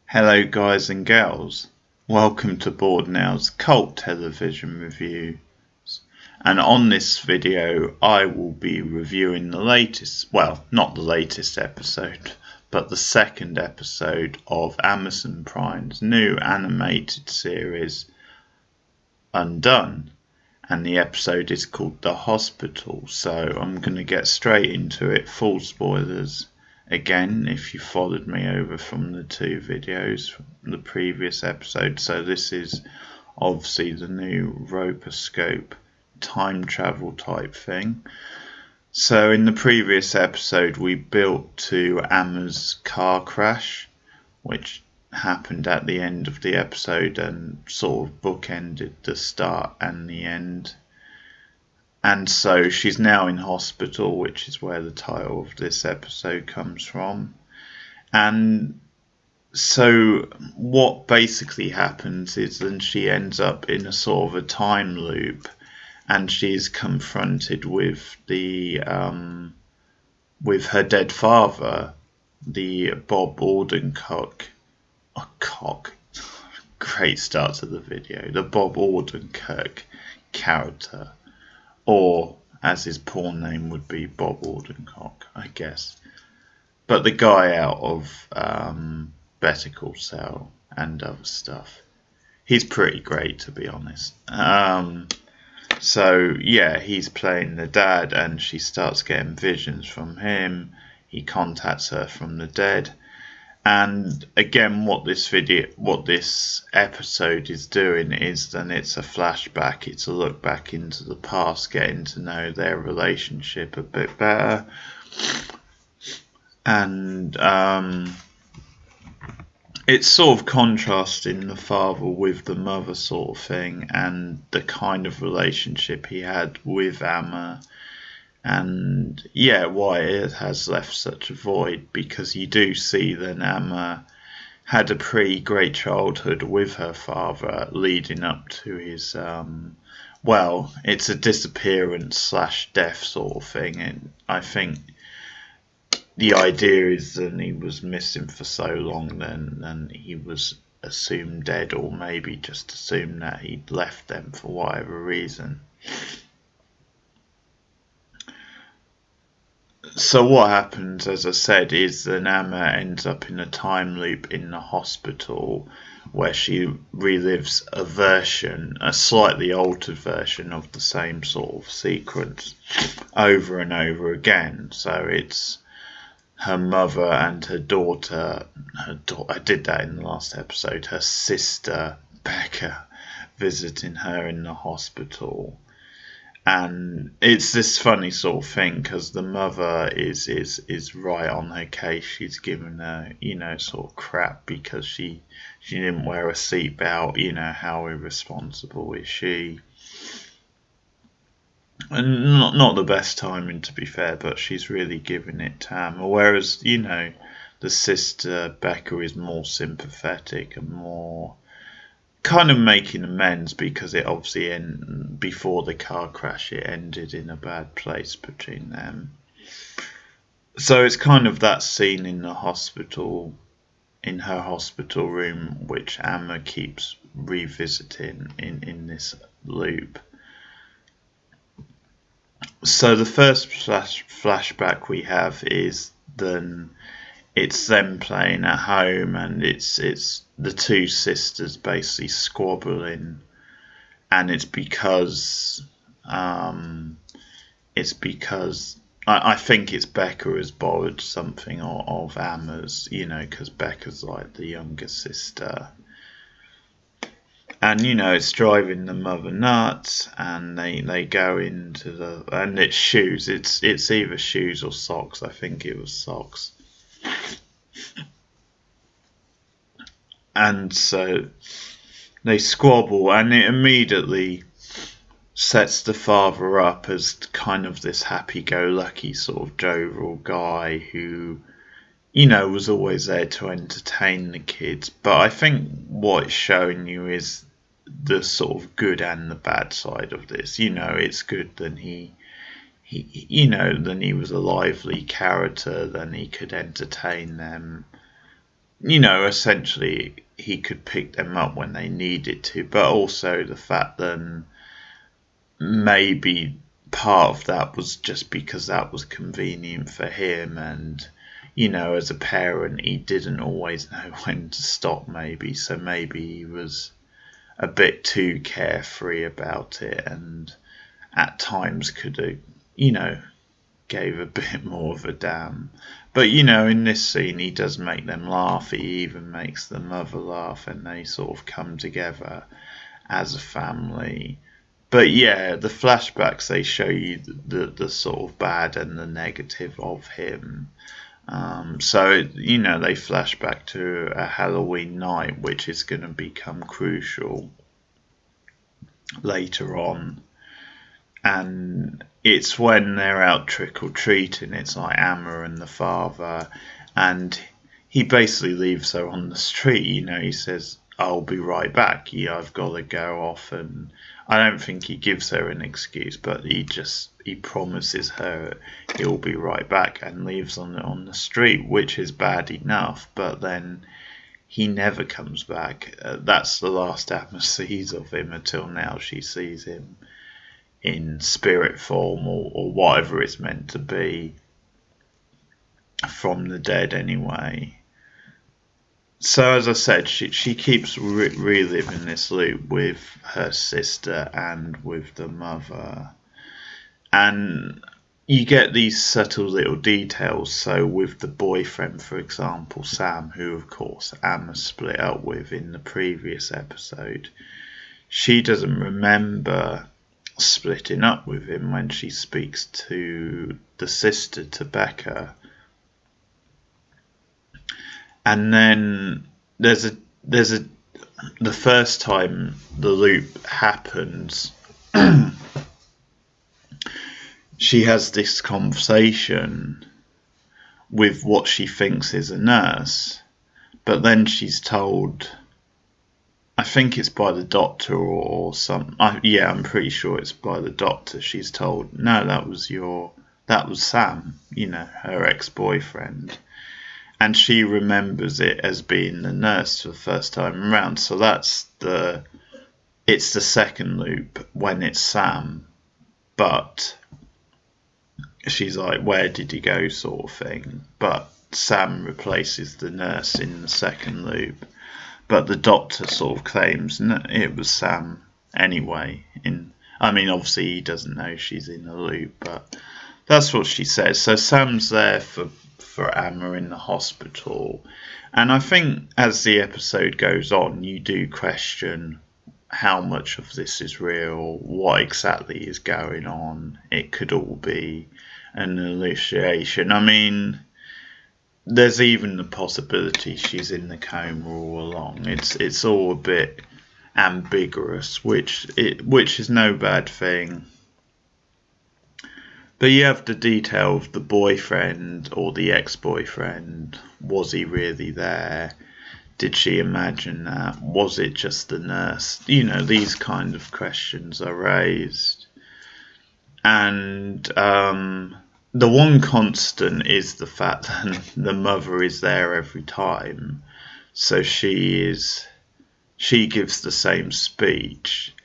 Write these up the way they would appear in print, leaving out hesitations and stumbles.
Hello guys and girls, welcome to Board Now's Cult Television Reviews, and on this video I will be reviewing the latest, well not the latest episode, but the second episode of Amazon Prime's new animated series Undone, and the episode is called The Hospital, so I'm going to get straight into it, full spoilers. Again, if you followed me over from the two videos from the previous episode, so this is obviously the new rotoscope time travel type thing. So in the previous episode we built to Emma's car crash, which happened at the end of the episode and sort of bookended the start and the end. And so she's now in hospital, which is where the title of this episode comes from. And so what basically happens is then she ends up in a sort of a time loop, and she's confronted with with her dead father, the Bob Odenkirk. Great start to the video. The Bob Odenkirk character. Or, as his porn name would be, Bob Odenkirk, I guess. But the guy out of Better Call Saul and other stuff. He's pretty great, to be honest. So, yeah, he's playing the dad, and she starts getting visions from him. He contacts her from the dead. And again, what this episode is doing is then it's a flashback. It's a look back into the past, getting to know their relationship a bit better, and it's sort of contrasting the father with the mother sort of thing, and the kind of relationship he had with Amma. And yeah, why it has left such a void, because you do see that Amma had a pretty great childhood with her father leading up to his, well, it's a disappearance / death sort of thing. And I think the idea is that he was missing for so long then he was assumed dead, or maybe just assumed that he'd left them for whatever reason. So what happens, as I said, is that Amma ends up in a time loop in the hospital where she relives a slightly altered version of the same sort of sequence over and over again. So it's her mother and her daughter, I did that in the last episode, her sister Becca visiting her in the hospital. And it's this funny sort of thing, because the mother is right on her case. She's given her, sort of crap because she didn't wear a seatbelt. How irresponsible is she? And not the best timing, to be fair, but she's really giving it to Amma. Whereas, the sister Becca is more sympathetic and more kind of making amends, because it obviously before the car crash it ended in a bad place between them. So it's kind of that scene in the hospital, in her hospital room, which Amma keeps revisiting in this loop. So the first flashback we have is then it's them playing at home, and it's the two sisters basically squabbling, and it's because I think it's Becca has borrowed something of Amma's, because Becca's like the younger sister. And it's driving the mother nuts, and they go into and it's shoes. It's either shoes or socks. I think it was socks. And so they squabble, and it immediately sets the father up as kind of this happy-go-lucky sort of jovial guy who, was always there to entertain the kids. But I think what it's showing you is the sort of good and the bad side of this. It's good that he then he was a lively character, then he could entertain them. essentially he could pick them up when they needed to, but also the fact that maybe part of that was just because that was convenient for him, and as a parent he didn't always know when to stop, maybe, so maybe he was a bit too carefree about it, and at times could have gave a bit more of a damn. But in this scene he does make them laugh. He even makes the mother laugh, and they sort of come together as a family. But yeah, the flashbacks, they show you the sort of bad and the negative of him. So they flash back to a Halloween night, which is going to become crucial later on. And it's when they're out trick-or-treating. It's like Amma and the father, and he basically leaves her on the street. He says, I'll be right back, I've got to go off. And I don't think he gives her an excuse, but he promises her he'll be right back, and leaves on the street, which is bad enough, but then he never comes back. That's the last Amma sees of him until now. She sees him in spirit form, or whatever it's meant to be, from the dead anyway. So as I said, she keeps reliving this loop with her sister and with the mother, and you get these subtle little details. So with the boyfriend, for example, Sam, who of course Amma split up with in the previous episode, she doesn't remember splitting up with him when she speaks to the sister, to Becca. And then there's the first time the loop happens, she has this conversation with what she thinks is a nurse, but then she's told, I think it's by the doctor or some. I'm pretty sure it's by the doctor. She's told, no, that was Sam, her ex-boyfriend, and she remembers it as being the nurse for the first time around. So it's the second loop when it's Sam, but she's like, where did he go, sort of thing. But Sam replaces the nurse in the second loop. But the doctor sort of claims it was Sam anyway. Obviously he doesn't know she's in the loop, but that's what she says. So Sam's there for Amma in the hospital. And I think as the episode goes on, you do question how much of this is real, what exactly is going on. It could all be an hallucination. There's even the possibility she's in the coma all along. It's all a bit ambiguous, which is no bad thing. But you have the detail of the boyfriend or the ex-boyfriend. Was he really there? Did she imagine that? Was it just the nurse? These kind of questions are raised. And the one constant is the fact that the mother is there every time. So she gives the same speech.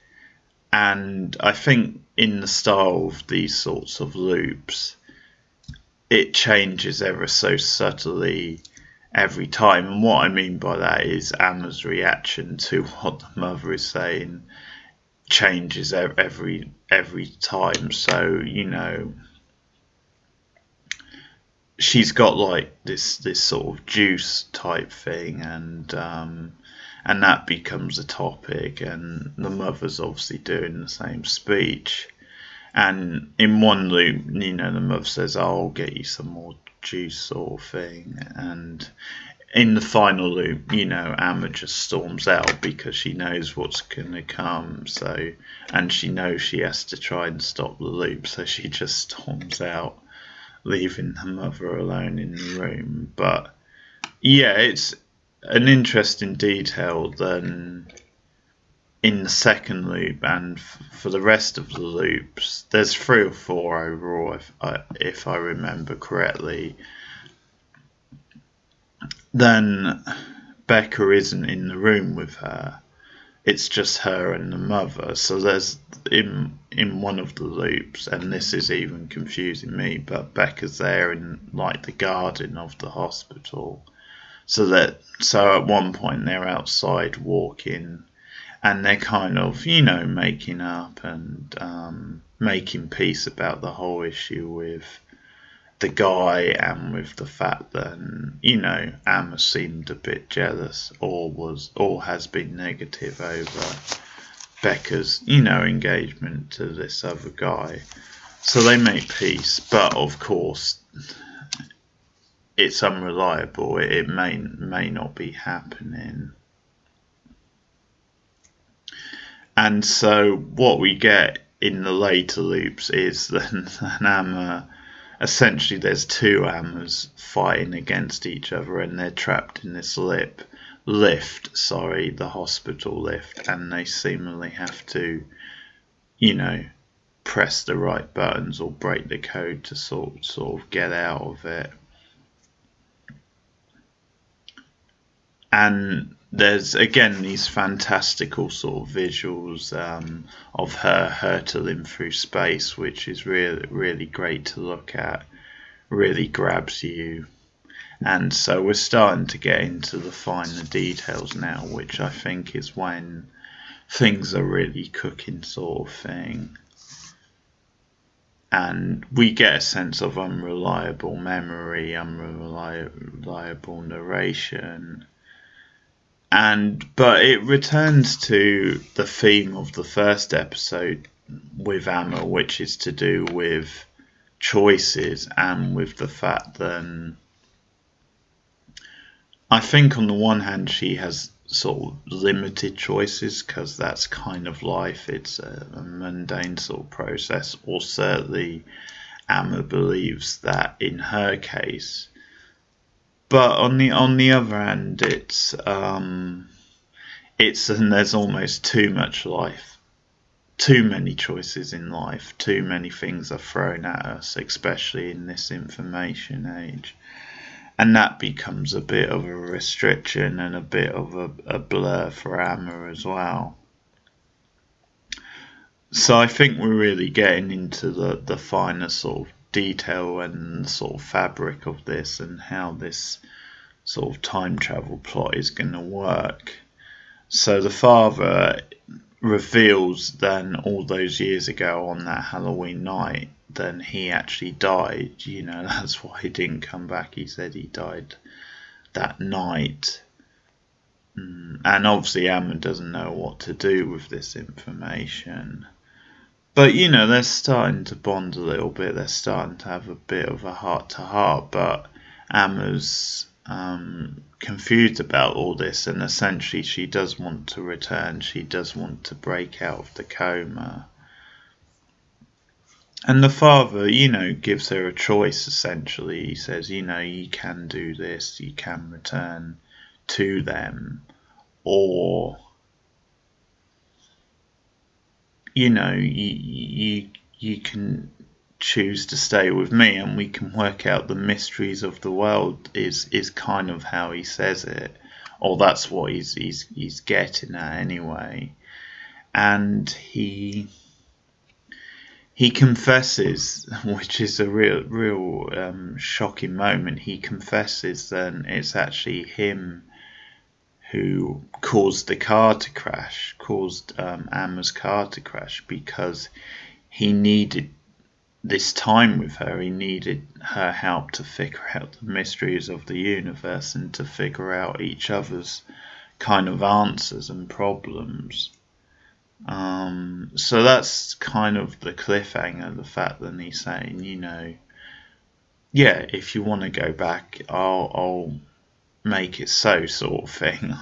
And I think in the style of these sorts of loops, it changes ever so subtly every time. And what I mean by that is Amma's reaction to what the mother is saying changes every time. So, she's got like this sort of juice type thing, and that becomes a topic, and the mother's obviously doing the same speech. And in one loop, the mother says, I'll get you some more juice, sort of thing. And in the final loop, Amma just storms out because she knows what's going to come. So, and she knows she has to try and stop the loop, so she just storms out, leaving the mother alone in the room. But yeah, it's an interesting detail then in the second loop, and for the rest of the loops, there's 3 or 4 overall, if I remember correctly. then Becca isn't in the room with her. It's just her and the mother. So there's in one of the loops, and this is even confusing me, but Becca's there in like the garden of the hospital. So at one point they're outside walking, and they're kind of, making up and making peace about the whole issue with the guy, and with the fact that, Emma seemed a bit jealous, or has been negative over Becca's, engagement to this other guy. So they make peace, but of course it's unreliable. It may not be happening. And so what we get in the later loops is then an Amma. Essentially, there's two Ammas fighting against each other, and they're trapped in this lift, the hospital lift, and they seemingly have to, press the right buttons or break the code to sort of get out of it. And there's again these fantastical sort of visuals of her hurtling through space, which is really great to look at, really grabs you. And so we're starting to get into the finer details now, which I think is when things are really cooking, sort of thing. And we get a sense of unreliable memory, unreliable narration. But it returns to the theme of the first episode with Amma, which is to do with choices, and with the fact that I think on the one hand she has sort of limited choices, because that's kind of life. It's a mundane sort of process, or certainly Amma believes that in her case. But on the other hand, and there's almost too much life, too many choices in life, too many things are thrown at us, especially in this information age, and that becomes a bit of a restriction and a bit of a blur for Amma as well. So I think we're really getting into the finer sort of detail and sort of fabric of this, and how this sort of time travel plot is going to work. So the father reveals then all those years ago on that Halloween night, then he actually died. That's why he didn't come back. He said he died that night. And obviously Amma doesn't know what to do with this information. But, they're starting to bond a little bit. They're starting to have a bit of a heart-to-heart. But Amma's confused about all this. And essentially she does want to return. She does want to break out of the coma. And the father, gives her a choice, essentially. He says, you can do this. You can return to them. Or... you can choose to stay with me, and we can work out the mysteries of the world, is kind of how he says it, or that's what he's getting at anyway. And he confesses, which is a real shocking moment. He confesses that it's actually him who caused the car to crash, caused Amma's car to crash, because he needed this time with her. He needed her help to figure out the mysteries of the universe, and to figure out each other's kind of answers and problems. So that's kind of the cliffhanger, the fact that he's saying, if you want to go back, I'll make it so, sort of thing.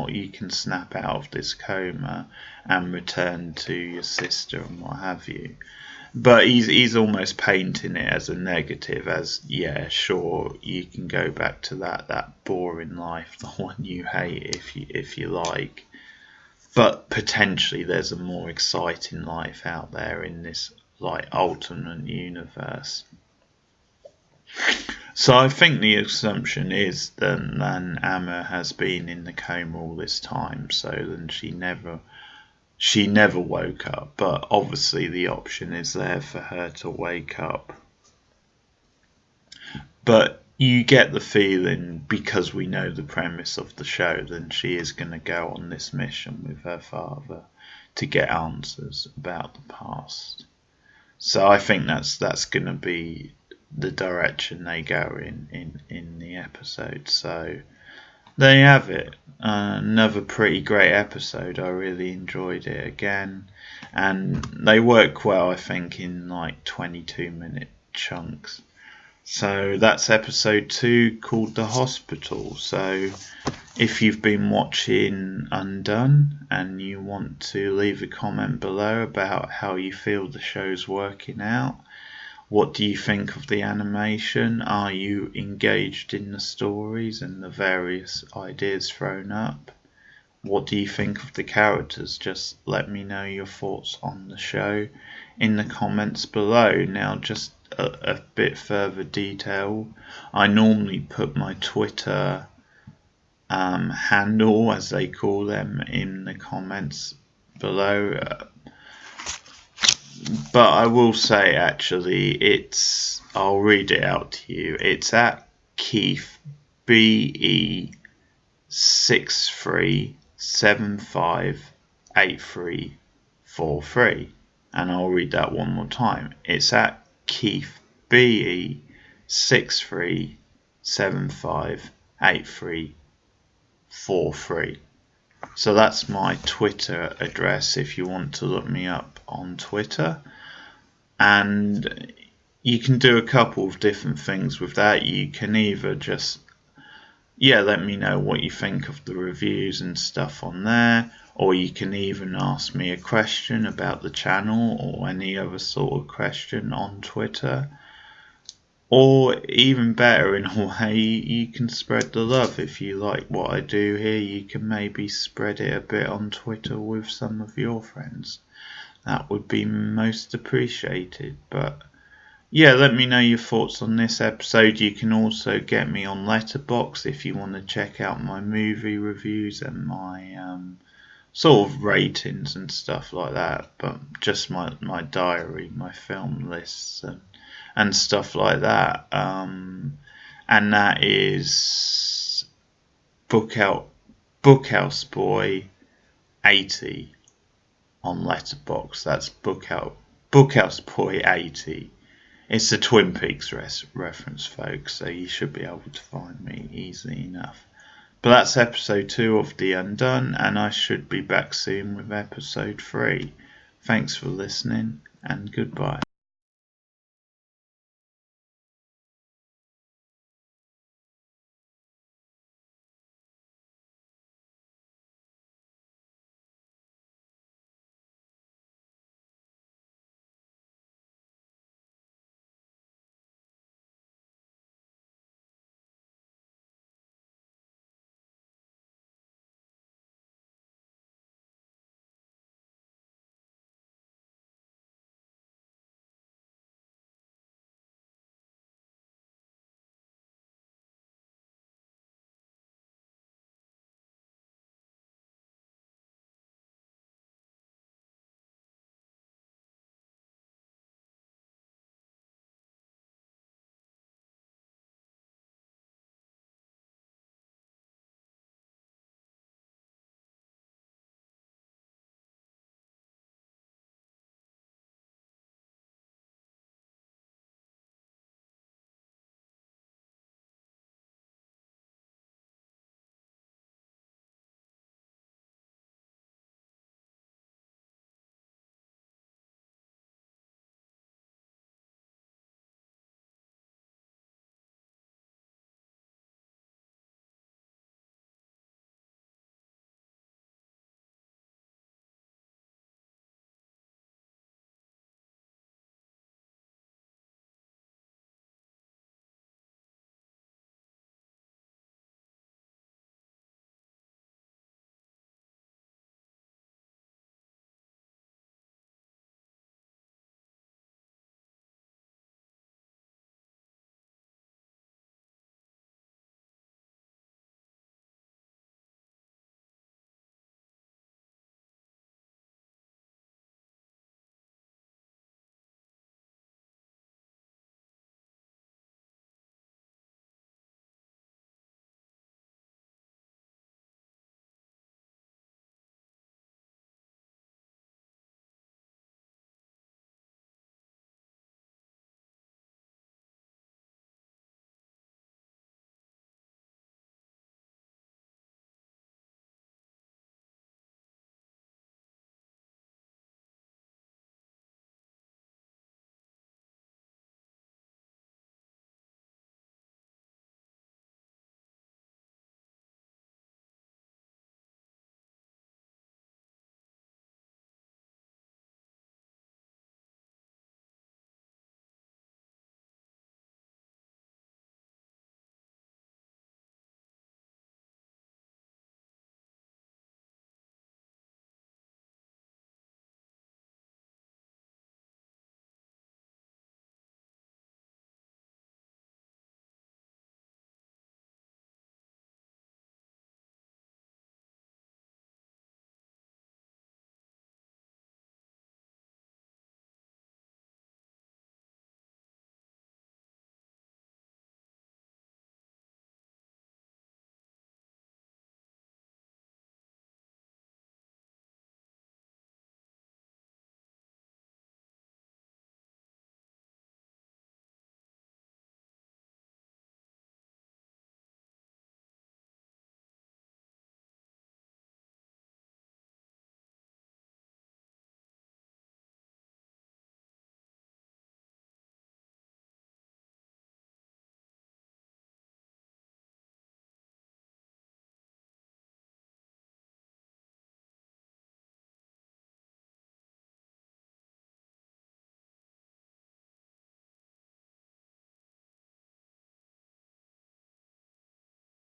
You can snap out of this coma and return to your sister and what have you. But he's almost painting it as a negative, as sure, you can go back to that boring life, the one you hate, if you like. But potentially there's a more exciting life out there in this alternate universe. So I think the assumption is then Amma has been in the coma all this time, so then she never woke up. But obviously the option is there for her to wake up. But you get the feeling, because we know the premise of the show, then she is going to go on this mission with her father to get answers about the past. So I think that's going to be the direction they go in the episode. So there you have it. Another pretty great episode. I really enjoyed it again, and they work well, I think, in like 22-minute chunks. So that's episode 2, called The Hospital. So if you've been watching Undone and you want to leave a comment below about how you feel the show's working out, what do you think of the animation? Are you engaged in the stories and the various ideas thrown up? What do you think of the characters? Just let me know your thoughts on the show in the comments below. Now, just a bit further detail. I normally put my Twitter handle, as they call them, in the comments below. But I will say, actually, I'll read it out to you. It's at Keith BE63758343. And I'll read that one more time. It's at Keith BE63758343. So that's my Twitter address if you want to look me up on Twitter. And you can do a couple of different things with that. You can either just, let me know what you think of the reviews and stuff on there. Or you can even ask me a question about the channel or any other sort of question on Twitter. Or even better, in a way, you can spread the love. If you like what I do here, you can maybe spread it a bit on Twitter with some of your friends. That would be most appreciated. But yeah, let me know your thoughts on this episode. You can also get me on Letterboxd if you want to check out my movie reviews and my sort of ratings and stuff like that. But just my diary, my film lists and stuff like that. And that is Bookhouse Boy 80 on Letterboxd. That's Bookhouse Boy 80. It's a Twin Peaks reference, folks, so you should be able to find me easily enough. But that's episode 2 of The Undone, and I should be back soon with episode 3. Thanks for listening, and goodbye.